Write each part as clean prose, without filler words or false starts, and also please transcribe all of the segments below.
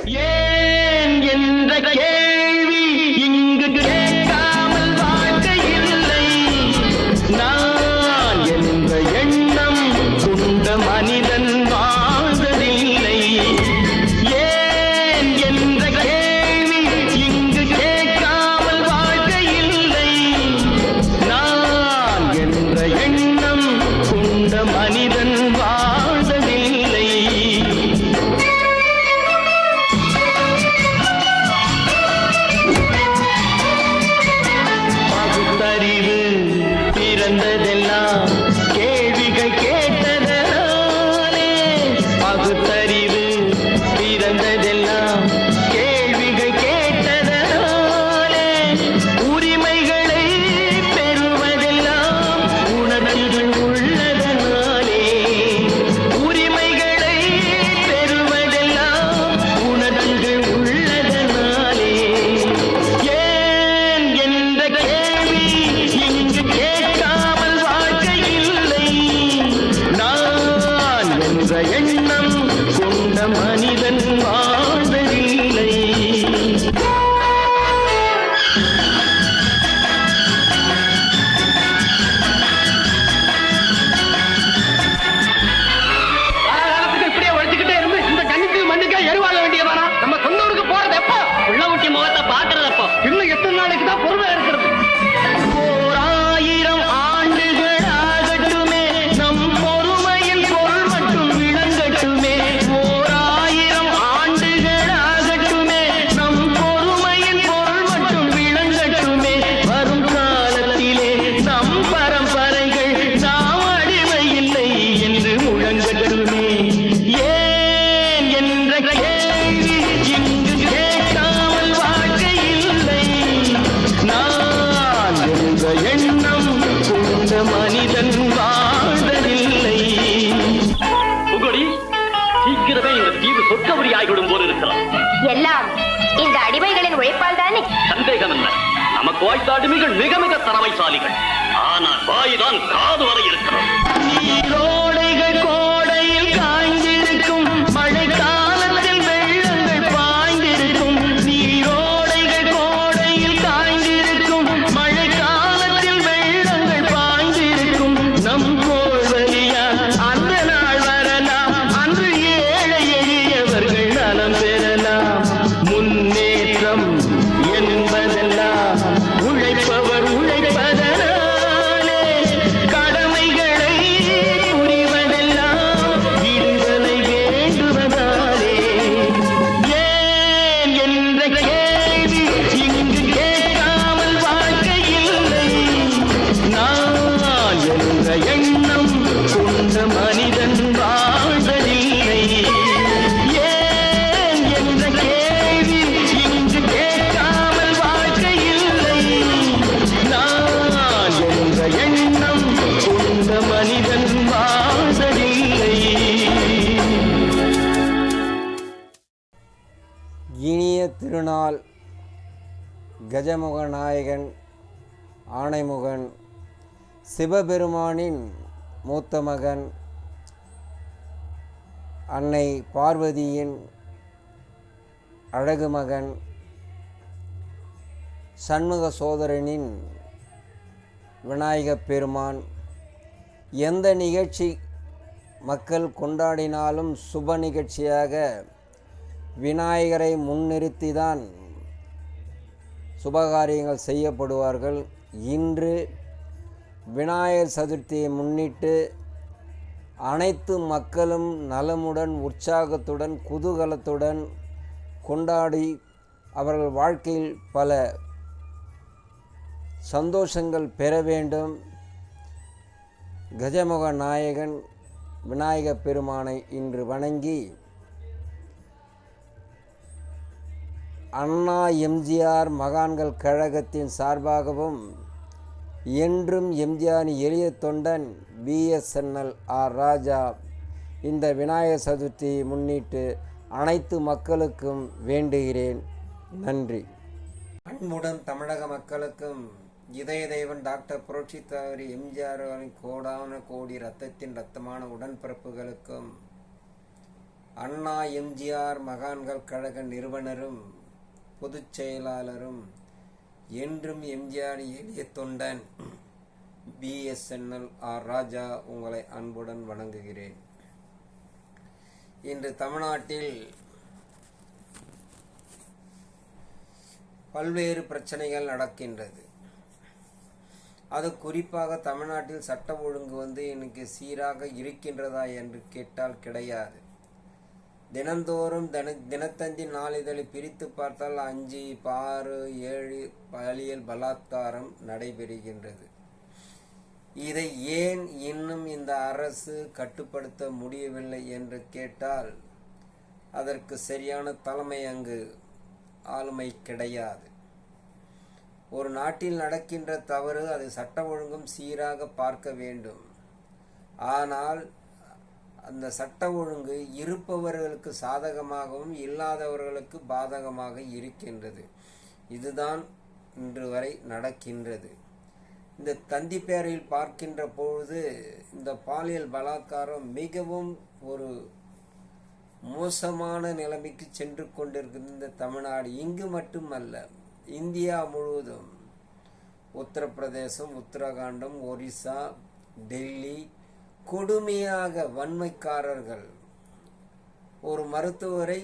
ஏன் என்ற கேள்வி இங்கு கேட்காமல் வாழ்க்கை இல்லை. நான் என்ற எண்ணம் கொண்ட மனிதன் வாழ்வதில்லை. ஏன் என்ற கேள்வி இங்கு கேட்காமல் வாழ்க்கை இல்லை. நான் என்ற எண்ணம் கொண்ட மனிதன் வாழ்வதில்லை. பகுத்தறிவு பிறந்ததெல்லாம் கேள்விகள் கேட்டதனாலே. பகுத்தறிவு பிறந்ததெல்லாம் கேள்விகள் கேட்டதனாலே. உரிமைகளை பெறுவதெல்லாம் உணர்வுகள் உள்ளதனாலே. உரிமைகளை பெறுவதெல்லாம் உணர்வுகள் உள்ளதனாலே. ஏன் என்ற கேள்வி இங்கு கேட்காமல் வாழ்க்கை இல்லை. நான் என்ற எண்ணம் கொண்ட மனிதன் வாழ்வதில்லை. காலத்துக்கு இப்படியே உழைச்சுக்கிட்டே இருந்து இந்த கண்ணுக்கு மண்ணுக்கே எருவாக வேண்டியதானா? நம்ம சொந்த ஊருக்கு போறது எப்போ? உள்ள ஊட்டி முகத்தை பாக்குறது எப்போ? இன்னும் எத்தனை நாளைக்கு தான் பொறுமை இருக்கிறது? 1000 ஆண்டுகள் ஆகட்டுமே, நம் பொறுமையின் பொருள் மட்டும் விளங்கட்டுமே. 1000 ஆண்டுகள் ஆகட்டுமே, நம் பொறுமையின் பொருள் மட்டும் விளங்கட்டுமே. வரும் காலத்திலே நம் பரம்பரைகள் நாம் அடிமை இல்லை என்று முழங்கட்டுமே. ஏன் என்ற கேள்வி இங்கு கேட்காமல் வாழ்க்கை இல்லை. நான் என்ற எண்ணம் கொண்ட மனிதன் வாழ்வதில்லை. புகழி, சீக்கிரமே இந்த தீவு சொர்க்கபுரி ஆகிவிடும் போல இருக்கிறார். எல்லாம் இந்த அடிமைகளின் உழைப்பால் தானே? சந்தேகம் இல்லை. நமக்கு வாய்த்த அடிமைகள் மிக மிக திறமைசாலிகள். ஆனால் வாய்தான் காது வரை இருக்கிறது. நீரோடைகள் கோடையில் காய்ந்திருக்கும், மழை காலத்தில் வெள்ளங்கள் பாய்ந்திருக்கும். நீரோடைகள் கோடையில் காய்ந்திருக்கும், மழை காலத்தில் வெள்ளங்கள் பாய்ந்திருக்கும். நம் கோள்வழியா அந்த நாள் வரலாம், அன்று ஏழை எளியவர்கள் நலம் பெறலாம். முன்னேற்றம் என்பதெல்லாம் உழைப்பவர் உழைப்பதனாலே. கடமைகளை புரிவதெல்லாம் விடுதலை வேண்டுவதாலே. ஏன் என்ற கேள்வி இங்கு கேட்காமல் வாழ்க்கை இல்லை. நான் என்ற எண்ணம் கொண்ட மனிதன் வாழ்வதில்லை. ஏன் என்ற கேள்வி இங்கு கேட்காமல் வாழ்க்கை இல்லை. நான் என்ற எண்ணம் கொண்ட மனிதன் வாழ்வதில்லை. இனிய திருநாள் கஜமுக நாயகன் ஆணைமுகன் சிவபெருமானின் மூத்த மகன், அன்னை பார்வதியின் அழகு மகன், சண்முக சோதரனின் விநாயகப் பெருமான். எந்த நிகழ்ச்சி மக்கள் கொண்டாடினாலும் சுப நிகழ்ச்சியாக விநாயகரை முன்னிறுத்திதான் சுபகாரியங்கள் செய்யப்படுவார்கள். இன்று விநாயகர் சதுர்த்தியை முன்னிட்டு அனைத்து மக்களும் நலமுடன் உற்சாகத்துடன் குதூகலத்துடன் கொண்டாடி அவர்கள் வாழ்க்கையில் பல சந்தோஷங்கள் பெற வேண்டும். கஜமுக நாயகன் விநாயகப் பெருமானை இன்று வணங்கி அண்ணா எம்ஜிஆர் மகான்கள் கழகத்தின் சார்பாகவும் என்றும் எம்ஜிஆரின் எளிய தொண்டன் BSNL ஆர் ராஜா இந்த விநாயகர் சதுர்த்தியை முன்னிட்டு அனைத்து மக்களுக்கும் வேண்டுகிறேன். நன்றி. அன்புடன் தமிழக மக்களுக்கும் இதய தெய்வன் டாக்டர் புரட்சித் தலைவர் எம்ஜிஆர் கோடான கோடி இரத்தத்தின் இரத்தமான உடன்பிறப்புகளுக்கும் அண்ணா எம்ஜிஆர் மகான்கள் கழக நிறுவனரும் பொதுச் செயலாளரும் என்றும் எம்ஜிஆர் எளிய தொண்டன் BSNL ஆர் ராஜா உங்களை அன்புடன் வணங்குகிறேன். இன்று தமிழ்நாட்டில் பல்வேறு பிரச்சனைகள் நடக்கின்றது. அது குறிப்பாக தமிழ்நாட்டில் சட்ட ஒழுங்கு இன்னைக்கு சீராக இருக்கின்றதா என்று கேட்டால் கிடையாது. தினந்தோறும் தினத்தந்தி நாளிதழை பிரித்து பார்த்தால் 5, 6, 7 பாலியல் பலாத்காரம் நடைபெறுகின்றது. இதை ஏன் இன்னும் இந்த அரசு கட்டுப்படுத்த முடியவில்லை என்று கேட்டால் அதற்கு சரியான தலைமை அங்கு ஆளுமை கிடையாது. ஒரு நாட்டில் நடக்கின்ற தவறு அது சட்ட ஒழுங்கும் சீராக பார்க்க வேண்டும். ஆனால் அந்த சட்ட ஒழுங்கு இருப்பவர்களுக்கு சாதகமாகவும் இல்லாதவர்களுக்கு பாதகமாக இருக்கின்றது. இதுதான் இன்று வரை நடக்கின்றது. இந்த தந்தி பேரையில் பார்க்கின்ற பொழுது இந்த பாலியல் பலாத்காரம் மிகவும் ஒரு மோசமான நிலைமைக்கு சென்று கொண்டிருக்கின்ற இந்த தமிழ்நாடு இங்கு மட்டுமல்ல, இந்தியா முழுவதும் உத்தரப்பிரதேசம், உத்தரகாண்டம், ஒரிசா, டெல்லி கொடுமையாக வன்மைக்காரர்கள் ஒரு மருத்துவரை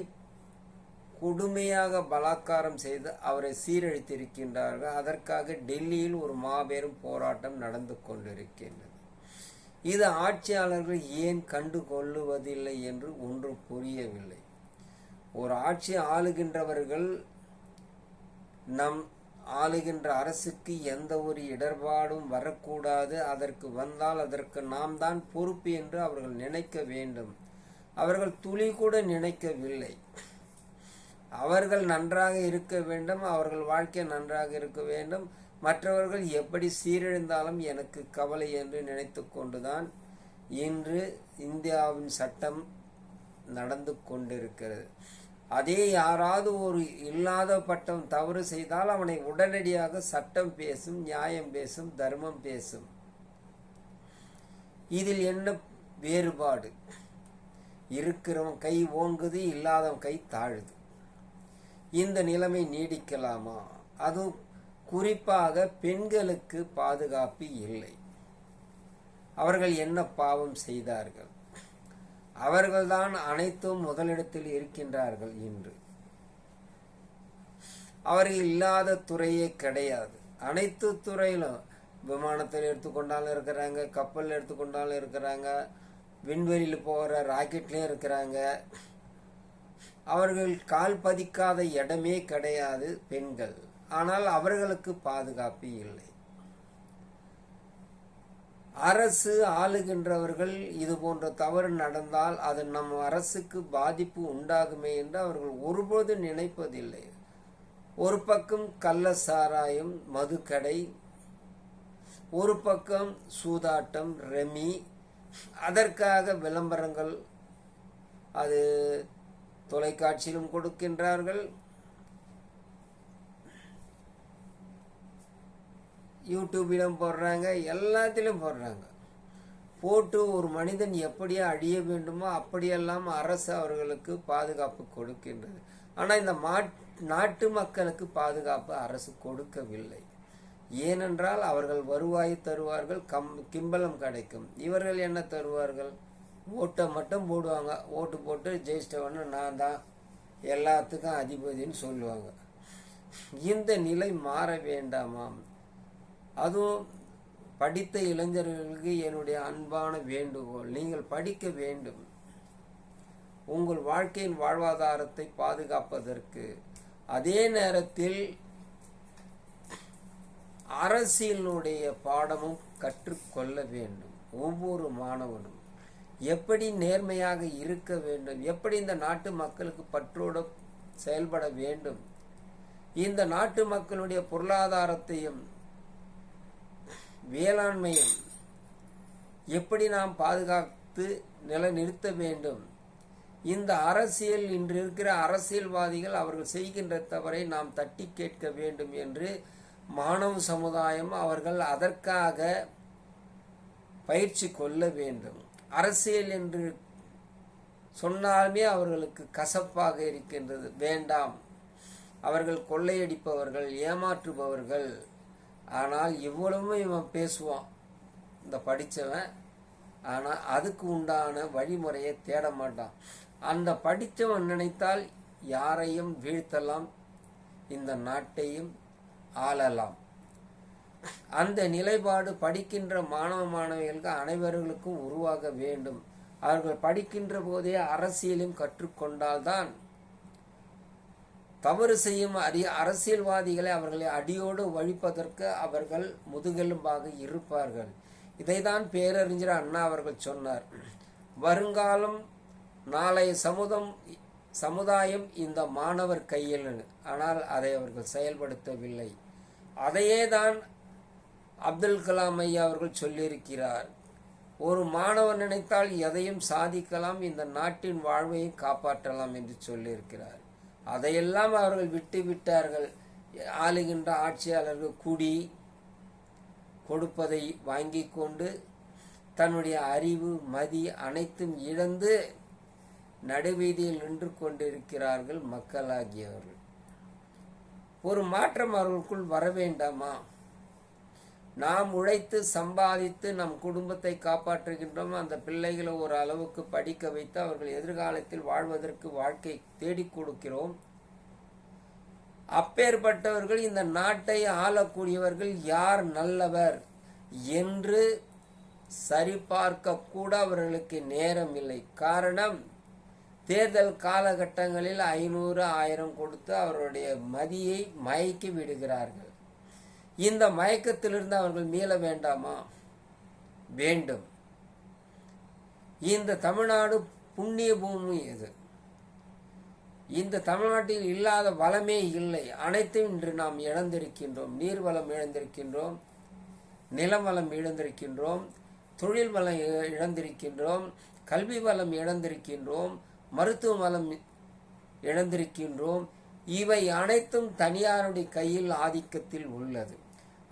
கொடுமையாக பலாத்காரம் செய்து அவரை சீரழித்திருக்கின்றார்கள். அதற்காக டெல்லியில் ஒரு மாபெரும் போராட்டம் நடந்து கொண்டிருக்கின்றது. இது ஆட்சியாளர்கள் ஏன் கண்டு கொள்ளுவதில்லை என்று ஒன்றும் புரியவில்லை. ஒரு ஆட்சி ஆளுகின்றவர்கள் நம் ஆளுகின்ற அரசுக்கு எந்த ஒரு இடர்பாடும் வரக்கூடாது, அதற்கு வந்தால் அதற்கு நாம் தான் பொறுப்பு என்று அவர்கள் நினைக்க வேண்டும். அவர்கள் துளி கூட நினைக்கவில்லை. அவர்கள் நன்றாக இருக்க வேண்டும், அவர்கள் வாழ்க்கை நன்றாக இருக்க வேண்டும், மற்றவர்கள் எப்படி சீரழிந்தாலும் எனக்கு கவலை என்று நினைத்து கொண்டுதான் இன்று இந்தியாவின் சட்டம் நடந்து கொண்டிருக்கிறது. அதே யாராவது ஒரு இல்லாத பட்டம் தவறு செய்தால் அவனை உடனடியாக சட்டம் பேசும், நியாயம் பேசும், தர்மம் பேசும். இதில் என்ன வேறுபாடு? இருக்கிறவன் கை ஓங்குது, இல்லாதவன் கை தாழுது. இந்த நிலைமை நீடிக்கலாமா? அது குறிப்பாக பெண்களுக்கு பாதுகாப்பு இல்லை. அவர்கள் என்ன பாவம் செய்தார்கள்? அவர்கள்தான் அனைத்தும் முதலிடத்தில் இருக்கின்றார்கள். இன்று அவர்கள் இல்லாத துறையே கிடையாது. அனைத்து துறையிலும் விமானத்தில் எடுத்துக்கொண்டாலும் இருக்கிறாங்க, கப்பல் எடுத்துக்கொண்டாலும் இருக்கிறாங்க, விண்வெளியில் போகிற ராக்கெட்லேயும் இருக்கிறாங்க. அவர்கள் கால் பதிக்காத இடமே கிடையாது பெண்கள். ஆனால் அவர்களுக்கு பாதுகாப்பு இல்லை. அரசு ஆளுகின்றவர்கள் இது போன்ற தவறு நடந்தால் அது நம் அரசுக்கு பாதிப்பு உண்டாகுமே என்று அவர்கள் ஒருபோது நினைப்பதில்லை. ஒரு பக்கம் கள்ள சாராயம், மதுக்கடை, ஒரு பக்கம் சூதாட்டம், ரெமி, அதற்காக விளம்பரங்கள் அது தொலைக்காட்சியிலும் கொடுக்கின்றார்கள், யூடியூபிலும் போடுறாங்க, எல்லாத்திலும் போடுறாங்க. போட்டு ஒரு மனிதன் எப்படியா அழிய வேண்டுமோ அப்படியெல்லாம் அரசு அவர்களுக்கு பாதுகாப்பு கொடுக்கின்றது. ஆனால் இந்த நாட்டு மக்களுக்கு பாதுகாப்பு அரசு கொடுக்கவில்லை. ஏனென்றால் அவர்கள் வருவாய் தருவார்கள், கிம்பளம் கிடைக்கும். இவர்கள் என்ன தருவார்கள்? ஓட்டை மட்டும் போடுவாங்க. ஓட்டு போட்டு ஜெயிச்சிட்டவன்னு நான் தான் எல்லாத்துக்கும் அதிபதினு சொல்லுவாங்க. இந்த நிலை மாற வேண்டாமாம்? அதுவும் படித்த இளைஞர்களுக்கு என்னுடைய அன்பான வேண்டுகோள், நீங்கள் படிக்க வேண்டும். உங்கள் வாழ்க்கையின் வாழ்வாதாரத்தை பாதுகாப்பதற்கு. அதே நேரத்தில் அரசியலுடைய பாடமும் கற்றுக்கொள்ள வேண்டும். ஒவ்வொரு மாணவனும் எப்படி நேர்மையாக இருக்க வேண்டும், எப்படி இந்த நாட்டு மக்களுக்கு பற்றோடு செயல்பட வேண்டும், இந்த நாட்டு மக்களுடைய பொருளாதாரத்தையும் வேளாண்மையும் எப்படி நாம் பாதுகாத்து நிலைநிறுத்த வேண்டும். இந்த அரசியல், இன்று இருக்கிற அரசியல்வாதிகள் அவர்கள் செய்கின்ற தவறை நாம் தட்டி கேட்க வேண்டும் என்று மாணவ சமுதாயம் அவர்கள் அதற்காக பயிற்சி கொள்ள வேண்டும். அரசியல் என்று சொன்னாலுமே அவர்களுக்கு கசப்பாக இருக்கின்றது. வேண்டாம், அவர்கள் கொள்ளையடிப்பவர்கள், ஏமாற்றுபவர்கள். ஆனால் இவ்வளவும் இவன் பேசுவான் இந்த படித்தவன். ஆனால் அதுக்கு உண்டான வழிமுறையை தேட மாட்டான். அந்த படித்தவன் நினைத்தால் யாரையும் வீழ்த்தலாம், இந்த நாட்டையும் ஆளலாம். அந்த நிலைப்பாடு படிக்கின்ற மாணவ மாணவிகளுக்கு அனைவர்களுக்கும் உருவாக வேண்டும். அவர்கள் படிக்கின்ற போதே அரசியலும் கற்றுக்கொண்டால்தான் தவறு செய்யும் அரசியல்வாதிகளை அவர்களை அடியோடு ஒழிப்பதற்கு அவர்கள் முதுகெலும்பாக இருப்பார்கள். இதைதான் பேரறிஞர் அண்ணா அவர்கள் சொன்னார். வருங்காலம் நாளைய சமுதாயம் இந்த மாணவர் கையில். ஆனால் அதை அவர்கள் செயல்படுத்தவில்லை. அதையே தான் அப்துல் கலாம் ஐயா அவர்கள் சொல்லியிருக்கிறார். ஒரு மாணவன் நினைத்தால் எதையும் சாதிக்கலாம், இந்த நாட்டின் வாழ்வையும் காப்பாற்றலாம் என்று சொல்லியிருக்கிறார். அதையெல்லாம் அவர்கள் விட்டு விட்டார்கள். ஆளுகின்ற ஆட்சியாளர்கள் கூடி கொடுப்பதை வாங்கி கொண்டு தன்னுடைய அறிவு மதி அனைத்தும் இழந்து நடுவீதியில் நின்று கொண்டிருக்கிறார்கள் மக்களாகியவர்கள். ஒரு மாற்றம் அவர்களுக்குள் வர வேண்டாமா? நாம் உழைத்து சம்பாதித்து நம் குடும்பத்தை காப்பாற்றுகின்றோம். அந்த பிள்ளைகளை ஒரு அளவுக்கு படிக்க வைத்து அவர்கள் எதிர்காலத்தில் வாழ்வதற்கு வாழ்க்கை தேடிக் கொடுக்கிறோம். அப்பேற்பட்டவர்கள் இந்த நாட்டை ஆளக்கூடியவர்கள் யார் நல்லவர் என்று சரிபார்க்க கூட அவர்களுக்கு நேரம் இல்லை. காரணம், தேர்தல் காலகட்டங்களில் 500 1000 கொடுத்து அவருடைய மதியை மயக்கி விடுகிறார்கள். இந்த மயக்கத்திலிருந்து அவர்கள் மீள வேண்டாமா? வேண்டும். இந்த தமிழ்நாடு புண்ணிய பூமி. இது இந்த தமிழ்நாட்டில் இல்லாத வளமே இல்லை. அனைத்தும் இன்று நாம் இழந்திருக்கின்றோம். நீர்வளம் இழந்திருக்கின்றோம், நிலம் வளம் இழந்திருக்கின்றோம், தொழில் வளம் இழந்திருக்கின்றோம், கல்வி வளம் இழந்திருக்கின்றோம், மருத்துவ வளம் இழந்திருக்கின்றோம். இவை அனைத்தும் தனியாருடைய கையில் ஆதிக்கத்தில் உள்ளது.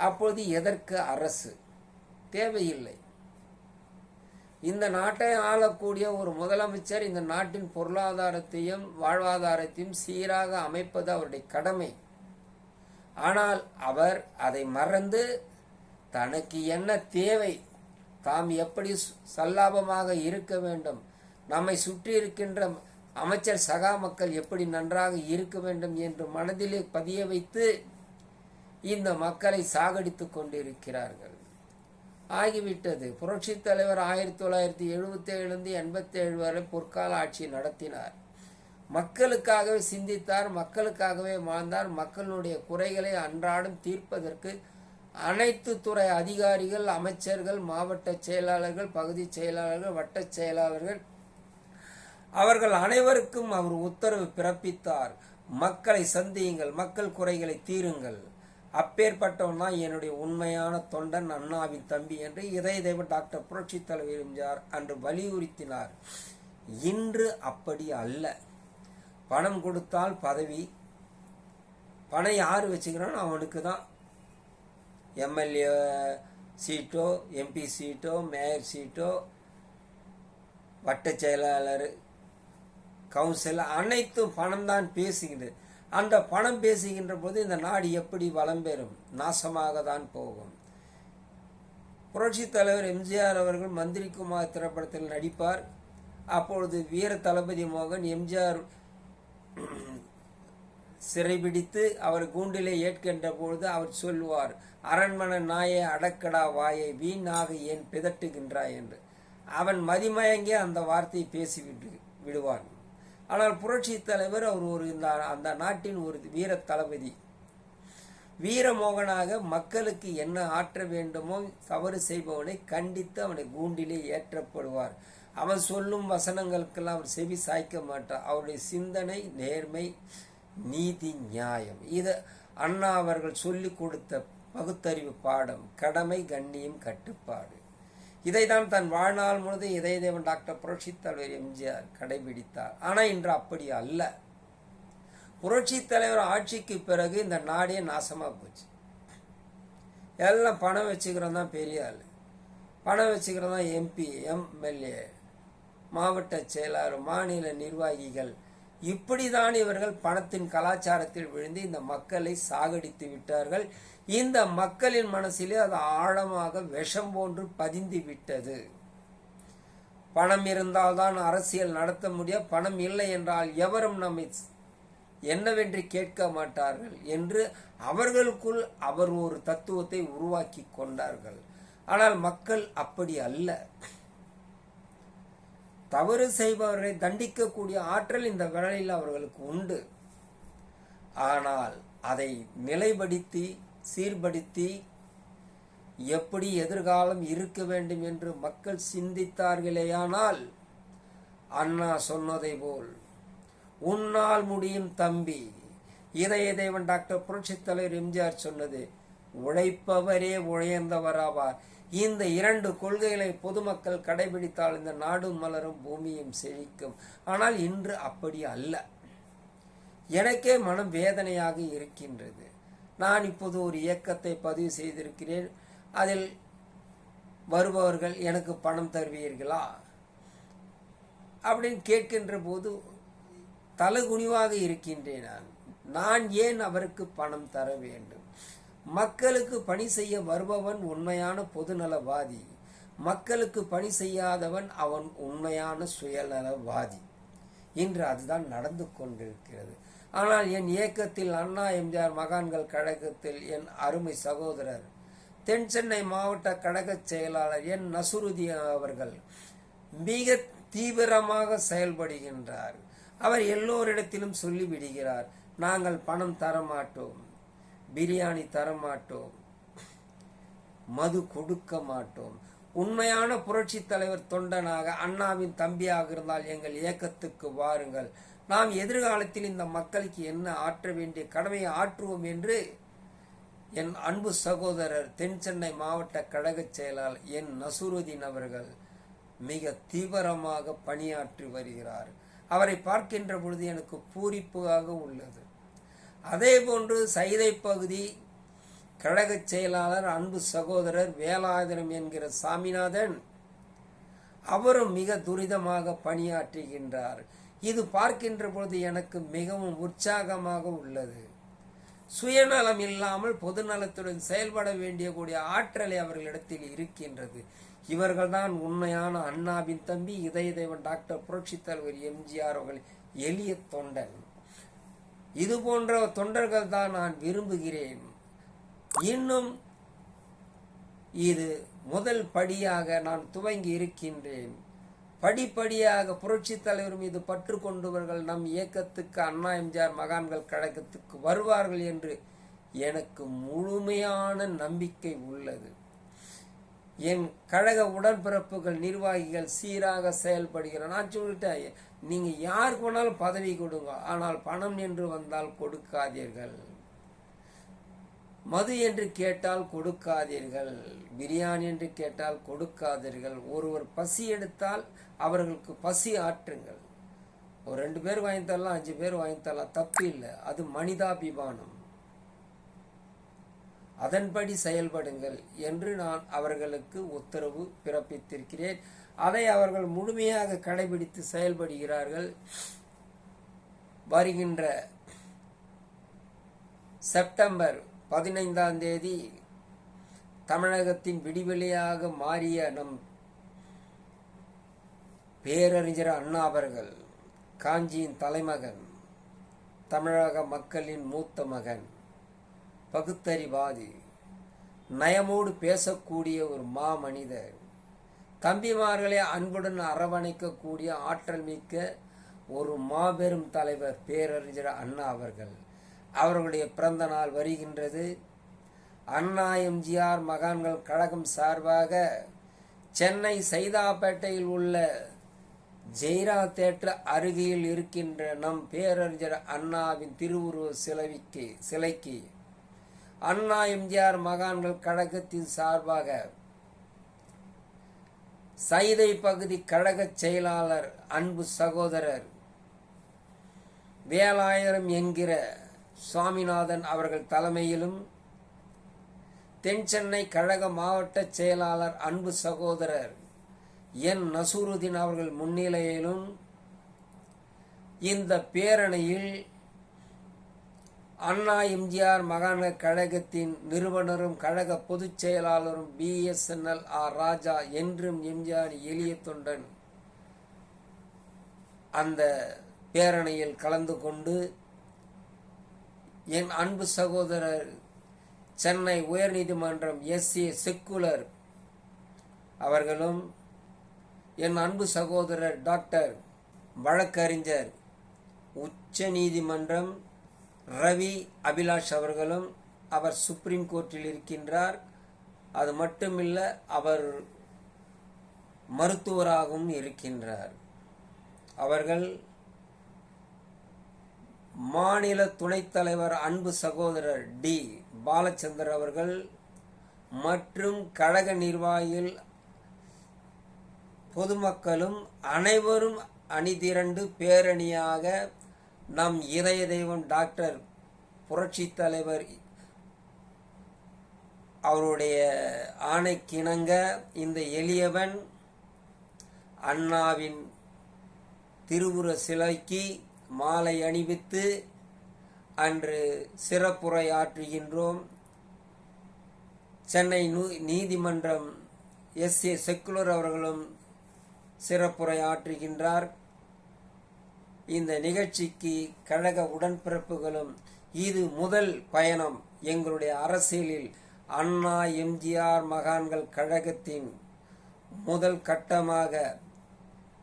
அப்போது எதற்கு அரசு? தேவையில்லை. இந்த நாட்டை ஆளக்கூடிய ஒரு முதலமைச்சர் இந்த நாட்டின் பொருளாதாரத்தையும் வாழ்வாதாரத்தையும் சீராக அமைப்பது அவருடைய கடமை. ஆனால் அவர் அதை மறந்து தனக்கு என்ன தேவை, தாம் எப்படி சல்லாபமாக இருக்க வேண்டும், நம்மை சுற்றி இருக்கின்ற அமைச்சர் சகா மக்கள் எப்படி நன்றாக இருக்க வேண்டும் என்று மனதிலே பதிய வைத்து இந்த மக்களை சாகடித்து கொண்டிருக்கிறார்கள். ஆகிவிட்டது. புரட்சி தலைவர் 1977 87 வரை பொற்கால ஆட்சி நடத்தினார். மக்களுக்காகவே சிந்தித்தார், மக்களுக்காகவே வாழ்ந்தார். மக்களுடைய குறைகளை அன்றாடம் தீர்ப்பதற்கு அனைத்து துறை அதிகாரிகள், அமைச்சர்கள், மாவட்ட செயலாளர்கள், பகுதி செயலாளர்கள், வட்ட செயலாளர்கள், அவர்கள் அனைவருக்கும் அவர் உத்தரவு பிறப்பித்தார். மக்களை சந்தியுங்கள், மக்கள் குறைகளை தீருங்கள். அப்பேற்பட்டவன் தான் என்னுடைய உண்மையான தொண்டன், அண்ணாவின் தம்பி என்று இதய தெய்வம் டாக்டர் புரட்சி தலைவர் எம்ஜிஆர் அன்று வலியுறுத்தினார். இன்று அப்படி அல்ல. பணம் கொடுத்தால் பதவி, பணம் யார் வச்சுக்கிறானோ அவனுக்கு தான் எம்எல்ஏ சீட்டோ, எம்பி சீட்டோ, மேயர் சீட்டோ, வட்ட செயலாளர், கவுன்சில், அனைத்தும் பணம் தான் பேசுகிறது. அந்த பணம் பேசுகின்ற போது இந்த நாடு எப்படி வளம் பெறும்? நாசமாக தான் போகும். புரட்சி தலைவர் எம்ஜிஆர் அவர்கள் மந்திரி குமார் திரைப்படத்தில் நடிப்பார். அப்பொழுது வீர தளபதி மோகன் எம்ஜிஆர் சிறைபிடித்து அவர் கூண்டிலே ஏற்கின்ற பொழுது அவர் சொல்லுவார், அரண்மனை நாயை அடக்கடா வாயை, வீணாக ஏன் பிதட்டுகின்றாய் என்று. அவன் மதிமயங்கி அந்த வார்த்தையை பேசி விடுவான். ஆனால் புரட்சி தலைவர் அவர் அந்த நாட்டின் ஒரு வீர தளபதி, வீரமோகனாக மக்களுக்கு என்ன ஆற்ற வேண்டுமோ தவறு செய்பவனை கண்டித்து அவனை கூண்டிலே ஏற்றப்படுவார். அவன் சொல்லும் வசனங்களுக்கெல்லாம் அவர் செவி சாய்க்க மாட்டார். அவருடைய சிந்தனை நேர்மை, நீதி, நியாயம். இது அண்ணா அவர்கள் சொல்லிக் கொடுத்த பகுத்தறிவு பாடம். கடமை, கண்ணியம், கட்டுப்பாடு. இதைதான் தன் வாழ்நாள் முழுவதும் இதய தேவன் டாக்டர் புரட்சி தலைவர் எம்ஜிஆர் கடைபிடித்தார். ஆனால் இன்று அப்படி அல்ல. புரட்சி தலைவர் ஆட்சிக்கு பிறகு இந்த நாடே நாசமா போச்சு. எல்லாம் பணம் வச்சுக்கிறோம் தான் பெரிய ஆள், பணம் வச்சுக்கிறோம் தான் எம்பி, எம்எல்ஏ, மாவட்ட செயலாளர், மாநில நிர்வாகிகள், இப்படிதான் இவர்கள் பணத்தின் கலாச்சாரத்தில் விழுந்து இந்த மக்களை சாகடித்து விட்டார்கள். இந்த மக்களின் மனசிலே அது ஆழமாக விஷம் போன்று பதிந்து விட்டது. பணம் இருந்தால்தான் அரசியல் நடத்த முடியும், பணம் இல்லை என்றால் எவரும் நம்மை என்னவென்று கேட்க மாட்டார்கள் என்று அவர்களுக்குள் அவர் ஒரு தத்துவத்தை உருவாக்கி கொண்டார்கள். ஆனால் மக்கள் அப்படி அல்ல. தவறு செய்பவரை தண்டிக்கக்கூடிய ஆற்றல் இந்த வேளையில் அவர்களுக்கு உண்டு. ஆனால் அதை நிலைப்படுத்தி சீர்படுத்தி எப்படி எதிர்காலம் இருக்க வேண்டும் என்று மக்கள் சிந்தித்தார்களேயானால், அண்ணா சொன்னதை போல் உன்னால் முடியும் தம்பி, இதய தேவன் டாக்டர் புரட்சித் தலைவர் எம்ஜிஆர் சொன்னது, உழைப்பவரே உயர்ந்தவராவார். இந்த 2 கொள்கைகளை பொதுமக்கள் கடைபிடித்தால் இந்த நாடும் மலரும், பூமியும் செழிக்கும். ஆனால் இன்று அப்படி அல்ல. எனக்கே மனம் வேதனையாக இருக்கின்றது. நான் இப்போது ஒரு இயக்கத்தை பதிவு செய்திருக்கிறேன். அதில் வருபவர்கள் எனக்கு பணம் தருவீர்களா அப்படின்னு கேட்கின்ற போது தலகுனிவாக இருக்கின்றேன். நான் ஏன் அவருக்கு பணம் தர வேண்டும்? மக்களுக்கு பணி செய்ய வருபவன் உண்மையான பொதுநலவாதி, மக்களுக்கு பணி செய்யாதவன் அவன் உண்மையான சுயநலவாதி. இன்று அதுதான் நடந்து கொண்டிருக்கிறது. ஆனால் என் இயக்கத்தில் அண்ணா எம்ஜிஆர் மகான்கள் கழகத்தில் என் அருமை சகோதரர் தென் சென்னை மாவட்ட கழக செயலாளர் என் நசுருதீன் அவர்கள் மிக தீவிரமாக செயல்படுகின்றார். அவர் எல்லோரிடத்திலும் சொல்லிவிடுகிறார், நாங்கள் பணம் தரமாட்டோம், பிரியாணி தரமாட்டோம், மது கொடுக்க மாட்டோம். உண்மையான புரட்சி தலைவர் தொண்டனாக அண்ணாவின் தம்பியாக இருந்தால் எங்கள் இயக்கத்துக்கு வாருங்கள், நாம் எதிர்காலத்தில் இந்த மக்களுக்கு என்ன ஆற்ற வேண்டிய கடமையை ஆற்றுவோம் என்று என் அன்பு சகோதரர் தென் சென்னை மாவட்ட கழக செயலாளர் என் நசுருதீன் அவர்கள் மிக தீவிரமாக பணியாற்றி வருகிறார். அவரை பார்க்கின்ற பொழுது எனக்கு பூரிப்பாக உள்ளது. அதே போன்று சைதை பகுதி கழக செயலாளர் அன்பு சகோதரர் வேலாயுதம் என்கிற சாமிநாதன், அவரும் மிக துரிதமாக பணியாற்றுகின்றார். இது பார்க்கின்ற பொழுது எனக்கு மிகவும் உற்சாகமாக உள்ளது. சுயநலம் இல்லாமல் பொதுநலத்துடன் செயல்பட வேண்டிய கூடிய ஆற்றலை அவர்களிடத்தில் இருக்கின்றது. இவர்கள்தான் உண்மையான அண்ணாவின் தம்பி, இதய தேவன் டாக்டர் புரட்சி தலைவர் எம்ஜிஆர் அவர்கள் எளிய தொண்டன். இது போன்ற தொண்டர்கள் தான் நான் விரும்புகிறேன். இன்னும் இது முதல் படியாக நான் துவங்கி இருக்கின்றேன். படிப்படியாக புரட்சி தலைவர் மீது பற்று கொண்டவர்கள் நம் இயக்கத்துக்கு, அண்ணா எம்ஜிஆர் மகான்கள் கழகத்துக்கு வருவார்கள் என்று எனக்கு முழுமையான நம்பிக்கை உள்ளது. என் கழக உடன்பிறப்புகள் நிர்வாகிகள் சீராக செயல்படுகிறார். நான் சொல்லிட்டேன், நீங்க யாருக்கு வேணாலும் பதவி கொடுங்க, ஆனால் பணம் என்று வந்தால் கொடுக்காதீர்கள், மது என்று கேட்டால் கொடுக்காதீர்கள், பிரியாணி என்று கேட்டால் கொடுக்காதீர்கள். ஒருவர் பசி எடுத்தால் அவர்களுக்கு பசி ஆற்றுங்கள். ஒரு 2 பேர் வாங்கி தரலாம், 5 பேர் வாங்கி தரலாம், தப்பு இல்லை. அது மனிதாபிமானம். அதன்படி செயல்படுங்கள் என்று நான் அவர்களுக்கு உத்தரவு பிறப்பித்திருக்கிறேன். அதை அவர்கள் முழுமையாக கடைபிடித்து செயல்படுகிறார்கள். வருகின்ற செப்டம்பர் 15ஆம் தேதி தமிழகத்தின் விடிவெளியாக மாறிய நம் பேரறிஞர் அண்ணா அவர்கள், காஞ்சியின் தலைமகன், தமிழக மக்களின் மூத்த மகன், பகுத்தறிவாதி, நயமோடு பேசக்கூடிய ஒரு மாமனிதர், தம்பிமார்களை அன்புடன் அரவணைக்கக்கூடிய ஆற்றல் மிக்க ஒரு மாபெரும் தலைவர் பேரறிஞர் அண்ணா அவர்கள். அவர்களுடைய பிறந்த நாள் வருகின்றது. அண்ணா எம்ஜிஆர் மகான்கள் கழகம் சார்பாக சென்னை சைதாப்பேட்டையில் உள்ள ஜெயரா தேட்டர் அருகில் இருக்கின்ற நம் பேரறிஞர் அண்ணாவின் திருவுருவ சிலைக்கு அண்ணா எம்ஜிஆர் மகான்கள் கழகத்தின் சார்பாக சைதை பகுதி கழக செயலாளர் அன்பு சகோதரர் வேலாயுதம் என்கிற சுவாமிநாதன் அவர்கள் தலைமையிலும், தென் சென்னை கழக மாவட்ட செயலாளர் அன்பு சகோதரர் என் நசூருதீன் அவர்கள் முன்னிலையிலும் இந்த பேரணியில் அண்ணா எம்ஜிஆர் மகாநகர் கழகத்தின் நிறுவனரும் கழக பொதுச் செயலாளரும் BSNL ராஜா என்றும் எம்ஜிஆர் எளிய தொண்டன் அந்த பேரணியில் கலந்து கொண்டு என் அன்பு சகோதரர் சென்னை உயர்நீதிமன்றம் SA செக்குலர் அவர்களும் என் அன்பு சகோதரர் டாக்டர் வழக்கறிஞர் உச்ச நீதிமன்றம் ரவி அபிலாஷ் அவர்களும், அவர் சுப்ரீம் கோர்ட்டில் இருக்கின்றார். அது மட்டுமில்ல, அவர் மருத்துவராகவும் இருக்கின்றார். அவர்கள் மாநில துணைத் தலைவர் அன்பு சகோதரர் D பாலச்சந்தர் அவர்கள் மற்றும் கழக நிர்வாகிகள் பொதுமக்களும் அனைவரும் அணிதிரண்டு பேரணியாக நம் இதய தெய்வம் டாக்டர் புரட்சி தலைவர் அவருடைய ஆணைக்கிணங்க இந்த எளியவன் அண்ணாவின் திருவுர சிலைக்கு மாலை அணிவித்து அன்று சிறப்புரை ஆற்றுகின்றோம். சென்னை நீதிமன்றம் SA செக்குலர் அவர்களும் சிறப்புரை ஆற்றுகின்றார். இந்த நிகழ்ச்சிக்கு கழக உடன்பிறப்புகளும், இது முதல் பயணம் எங்களுடைய அரசியலில் அண்ணா எம்ஜிஆர் மகான்கள் கழகத்தின் முதல் கட்டமாக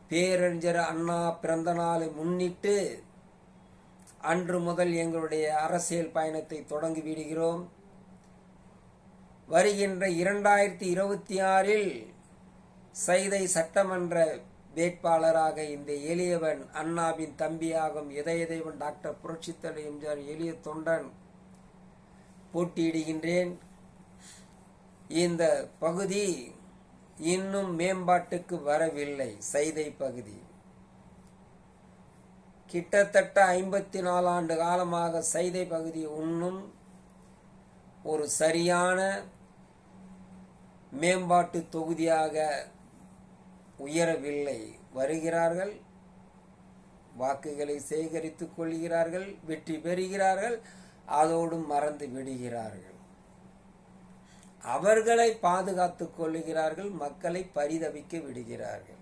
பேரறிஞர் அண்ணா பிறந்த நாளை முன்னிட்டு அன்று முதல் எங்களுடைய அரசியல் பயணத்தை தொடங்கி விடுகிறோம். வருகின்ற 2026 சைதை சட்டமன்ற வேட்பாளராக இந்த எளியவன் அண்ணாவின் தம்பியாகும் இதய தெய்வன் டாக்டர் புரட்சித்தலைவர் எம்ஜிஆர் எளிய தொண்டன் போட்டியிடுகின்றேன். இந்த பகுதி இன்னும் மேம்பாட்டுக்கு வரவில்லை. சைதை பகுதி கிட்டத்தட்ட 54 ஆண்டு காலமாக சைதை பகுதி இன்னும் ஒரு சரியான மேம்பாட்டு தொகுதியாக உயரவில்லை. வருகிறார்கள், வாக்குகளை சேகரித்துக் கொள்கிறார்கள், வெற்றி பெறுகிறார்கள், அதோடு மறந்து விடுகிறார்கள். அவர்களை பாதுகாத்துக் கொள்ளுகிறார்கள், மக்களை பரிதவிக்க விடுகிறார்கள்.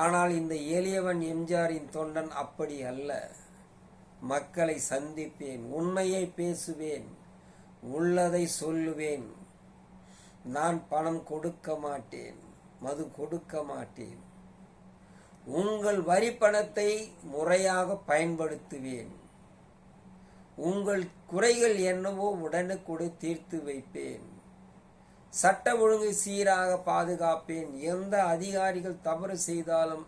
ஆனால் இந்த எளியவன் எம்ஜிஆரின் தொண்டன் அப்படி அல்ல. மக்களை சந்திப்பேன், உண்மையை பேசுவேன், உள்ளதை சொல்லுவேன். நான் பணம் கொடுக்க மாட்டேன், மது கொடுக்க மாட்டேன். உங்கள் வரி பணத்தை முறையாக பயன்படுத்துவேன். உங்கள் குறைகள் என்னவோ உடனுக்குடன் தீர்த்து வைப்பேன். சட்ட ஒழுங்கை சீராக பாதுகாப்பேன். எந்த அதிகாரிகள் தவறு செய்தாலும்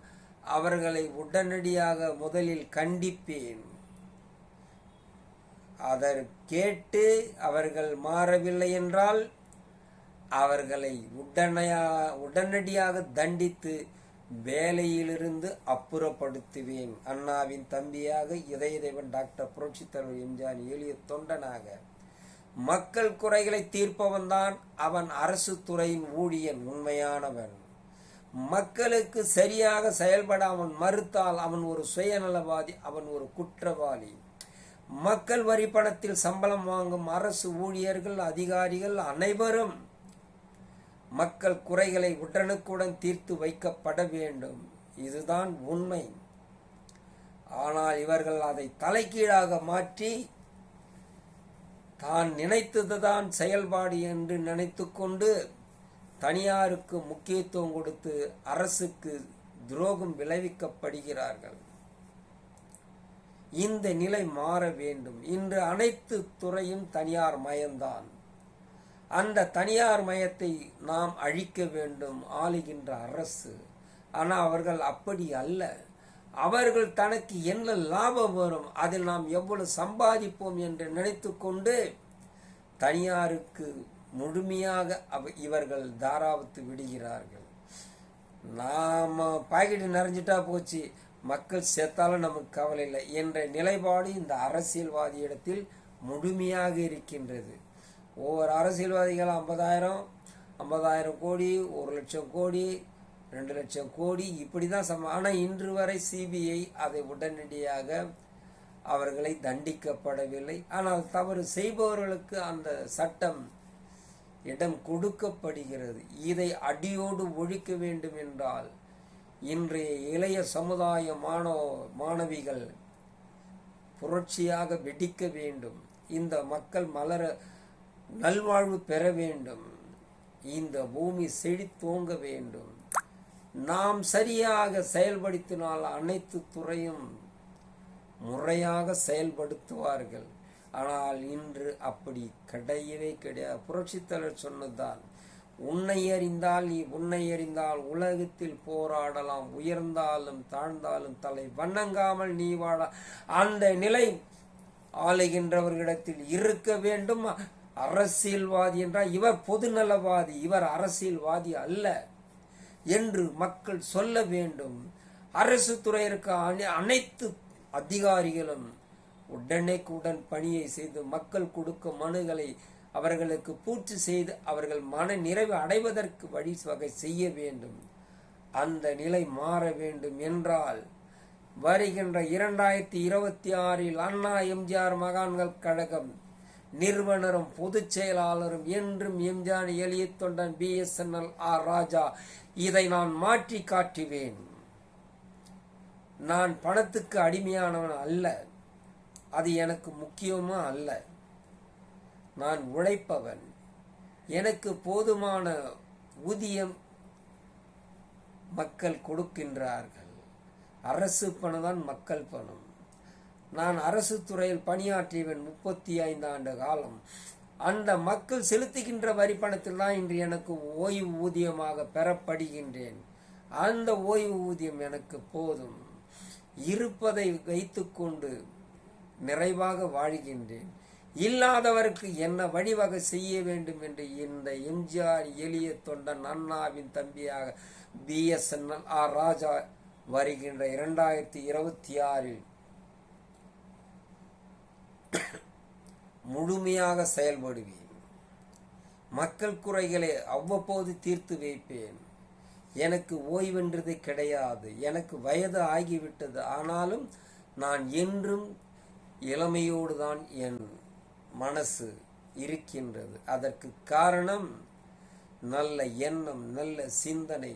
அவர்களை உடனடியாக முதலில் கண்டிப்பேன். அதை கேட்டு அவர்கள் மாறவில்லை என்றால் அவர்களை உடனடியாக தண்டித்து வேலையிலிருந்து அப்புறப்படுத்துவேன். அண்ணாவின் தம்பியாக இதய தெய்வன் டாக்டர் புரட்சி தலைவர் எம்ஜிஆர் எளிய தொண்டனாக மக்கள் குறைகளை தீர்ப்பவன் தான் அவன். அரசு துறையின் ஊழியன், உண்மையானவன். மக்களுக்கு சரியாக செயல்பட அவன் மறுத்தால் அவன் ஒரு சுயநலவாதி, அவன் ஒரு குற்றவாளி. மக்கள் வரி பணத்தில் சம்பளம் வாங்கும் அரசு ஊழியர்கள், அதிகாரிகள் அனைவரும் மக்கள் குறைகளை உடனுக்குடன் தீர்த்து வைக்கப்பட வேண்டும். இதுதான் உண்மை. ஆனால் இவர்கள் அதை தலைகீழாக மாற்றி தான் நினைத்ததுதான் செயல்பாடு என்று நினைத்துக்கொண்டு தனியாருக்கு முக்கியத்துவம் கொடுத்து அரசுக்கு துரோகம் விளைவிக்கப்படுகிறார்கள். இந்த நிலை மாற வேண்டும். இன்று அனைத்து துறையும் தனியார் மயம்தான். அந்த தனியார் மயத்தை நாம் அழிக்க வேண்டும் ஆளுகின்ற அரசு. ஆனால் அவர்கள் அப்படி அல்ல. அவர்கள் தனக்கு என்ன லாபம் வரும், அதில் நாம் எவ்வளவு சம்பாதிப்போம் என்று நினைத்து கொண்டு தனியாருக்கு முழுமையாக இவர்கள் தாராவத்து விடுகிறார்கள். நாம் பாக்கெட்டு நிறைஞ்சிட்டா போச்சு, மக்கள் செத்தாலும் நமக்கு கவலை இல்லை என்ற நிலைப்பாடு இந்த அரசியல்வாதியிடத்தில் முழுமையாக இருக்கின்றது. ஒவ்வொரு அரசியல்வாதிகள் 50,000 கோடி, 1 லட்சம் கோடி 2 லட்சம் கோடி இப்படிதான் ஆனா இன்று வரை சிபிஐ அதை உடனடியாக அவர்களை தண்டிக்கப்படவில்லை. ஆனால் தவறு செய்பவர்களுக்கு அந்த சட்டம் இடம் கொடுக்கப்படுகிறது. இதை அடியோடு ஒழிக்க வேண்டும் என்றால் இன்றைய இளைய சமுதாய மாணவிகள் புரட்சியாக வெடிக்க வேண்டும். இந்த மக்கள் மலர நல்வாழ்வு பெற வேண்டும். இந்த பூமி செழித்தோங்க வேண்டும். நாம் சரியாக செயல்படுத்தினால் அனைத்து துறையும் முறையாக செயல்படுத்துவார்கள். ஆனால் இன்று அப்படி கிடையவே கிடையாது. புரட்சித்தலைவர் சொன்னதுதான், உன்னை அறிந்தால் நீ உன்னை அறிந்தால் உலகத்தில் போராடலாம், உயர்ந்தாலும் தாழ்ந்தாலும் தலை வணங்காமல் நீ வாழ. அந்த நிலை ஆளுகின்றவர்களிடத்தில் இருக்க வேண்டும். அரசியல்வாதி என்றால் இவர் பொதுநலவாதி, இவர் அரசியல்வாதி அல்ல என்று மக்கள் சொல்ல வேண்டும். அரசு துறையிற்கு அனைத்து அதிகாரிகளும் உடனேக்குடன் பணியை செய்து மக்கள் கொடுக்க மனுகளை அவர்களுக்கு பூர்த்தி செய்து அவர்கள் மன நிறைவு அடைவதற்கு வழிவகை செய்ய வேண்டும். அந்த நிலை மாற வேண்டும் என்றால் வருகின்ற 2026 அண்ணா எம்ஜிஆர் மகான்கள் கழகம் நிறுவனரும் பொதுச் செயலாளரும் என்றும் எம்ஜிஆர் எளிய தொண்டன் BSNL ஆர் ராஜா. இதை நான் மாற்றி காட்டுவேன். நான் பணத்துக்கு அடிமையானவன் அல்ல, அது எனக்கு முக்கியமா அல்ல. நான் உழைப்பவன். எனக்கு போதுமான ஊதியம் மக்கள் கொடுக்கின்றார்கள். அரசு பணம் தான் மக்கள் பணம். நான் அரசு துறையில் பணியாற்றியவன் 35 ஆண்டு காலம். அந்த மக்கள் செலுத்துகின்ற வரி பணத்தில் தான் இன்று எனக்கு ஓய்வு ஊதியமாக பெறப்படுகின்றேன். அந்த ஓய்வு ஊதியம் எனக்கு போதும். இருப்பதை வைத்துக்கொண்டு நிறைவாக வாழ்கின்றேன். இல்லாதவருக்கு என்ன வழிவகை செய்ய வேண்டும் என்று இந்த எம்ஜிஆர் எளிய தொண்டன் அண்ணாவின் தம்பியாக BSNL ஆர் ராஜா வருகின்ற 2026 முழுமையாக செயல்படுவேன். மக்கள் குறைகளை அவ்வப்போது தீர்த்து வைப்பேன். எனக்கு ஓய்வென்றது கிடையாது. எனக்கு வயது ஆகிவிட்டது. ஆனாலும் நான் என்றும் இளமையோடு தான் என் மனசு இருக்கின்றது. அதற்கு காரணம் நல்ல எண்ணம், நல்ல சிந்தனை.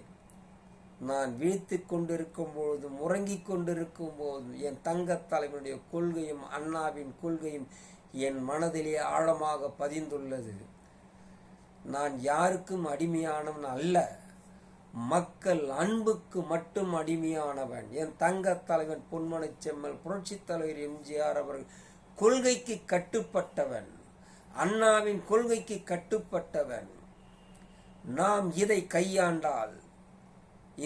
நான் விழித்து கொண்டிருக்கும் பொழுதும் உறங்கிக் கொண்டிருக்கும் போதும் என் தங்க தலைவனுடைய கொள்கையும் அண்ணாவின் கொள்கையும் என் மனதிலே ஆழமாக பதிந்துள்ளது. நான் யாருக்கும் அடிமையானவன் அல்ல, மக்கள் அன்புக்கு மட்டும் அடிமையானவன். என் தங்க தலைவன் பொன்மனை செம்மல் புரட்சி தலைவர் எம்ஜிஆர் அவர்கள் கொள்கைக்கு கட்டுப்பட்டவன், அண்ணாவின் கொள்கைக்கு கட்டுப்பட்டவன். நாம் இதை கையாண்டால்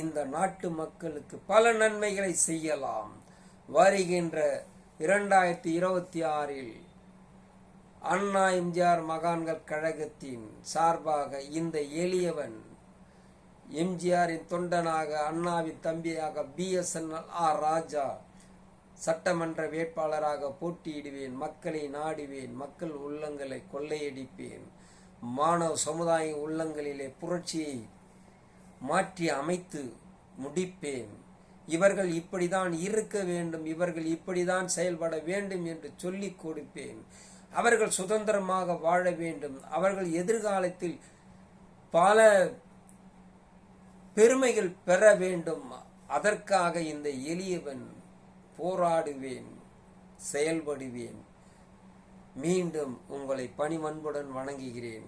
இந்த நாட்டு மக்களுக்கு பல நன்மைகளை செய்யலாம். வருகின்ற 2026 அண்ணா எம்ஜிஆர் மகான்கள் கழகத்தின் சார்பாக இந்த எளியவன் எம்ஜிஆரின் தொண்டனாக அண்ணாவின் தம்பியாக BSNL ஆர் ராஜா சட்டமன்ற வேட்பாளராக போட்டியிடுவேன். மக்களை நாடுவேன். மக்கள் உள்ளங்களை கொள்ளையடிப்பேன். மாணவ சமுதாய உள்ளங்களிலே புரட்சியை மாற்றி அமைத்து முடிப்பேன். இவர்கள் இப்படிதான் இருக்க வேண்டும், இவர்கள் இப்படிதான் செயல்பட வேண்டும் என்று சொல்லிக் கொடுப்பேன். அவர்கள் சுதந்திரமாக வாழ வேண்டும். அவர்கள் எதிர்காலத்தில் பல பெருமைகள் பெற வேண்டும். அதற்காக இந்த எளியவன் போராடுவேன், செயல்படுவேன். மீண்டும் உங்களை பணிவன்புடன் வணங்குகிறேன்.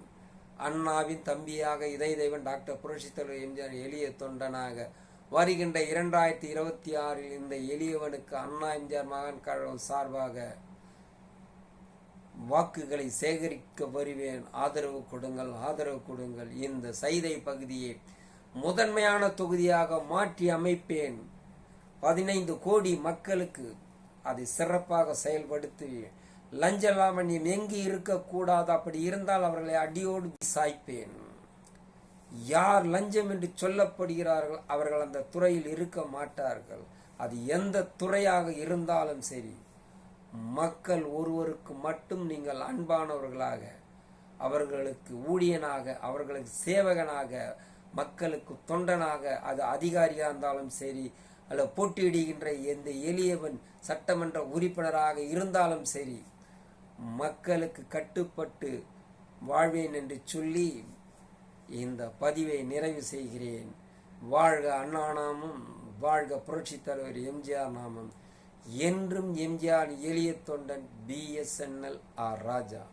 அண்ணாவின் தம்பியாக இதய தெய்வன் டாக்டர் புரட்சி தலைவர் எம்ஜிஆர் எளிய தொண்டனாக வருகின்ற 2026 இந்த எளியவனுக்கு அண்ணா எம்ஜிஆர் மகான் கழகம் சார்பாக வாக்குகளை சேகரிக்க வருவேன். ஆதரவு கொடுங்கள், ஆதரவு கொடுங்கள். இந்த சைதை பகுதியை முதன்மையான தொகுதியாக மாற்றி அமைப்பேன். 15 கோடி மக்களுக்கு அதை சிறப்பாக செயல்படுத்துவேன். லஞ்ச லாவண்யம் எங்கு இருக்கக்கூடாது. அப்படி இருந்தால் அவர்களை அடியோடு சாய்ப்பேன். யார் லஞ்சம் என்று சொல்லப்படுகிறார்கள் அவர்கள் அந்த துறையில் இருக்க மாட்டார்கள். அது எந்த துறையாக இருந்தாலும் சரி, மக்கள் ஒருவருக்கு மட்டும் நீங்கள் அன்பானவர்களாக, அவர்களுக்கு ஊழியனாக, அவர்களுக்கு சேவகனாக, மக்களுக்கு தொண்டனாக, அது அதிகாரியாக இருந்தாலும் சரி, அல்ல போட்டியிடுகின்ற எந்த எளியவன் சட்டமன்ற உறுப்பினராக இருந்தாலும் சரி, மக்களுக்கு கட்டுப்பட்டு வாழ்வேன் என்று சொல்லி இந்த பதிவை நிறைவு செய்கிறேன். வாழ்க அண்ணா நாமம், வாழ்க புரட்சித் தலைவர் எம்ஜிஆர் நாமம். என்றும் எம்ஜிஆர் எளிய தொண்டன் BSNL ராஜா.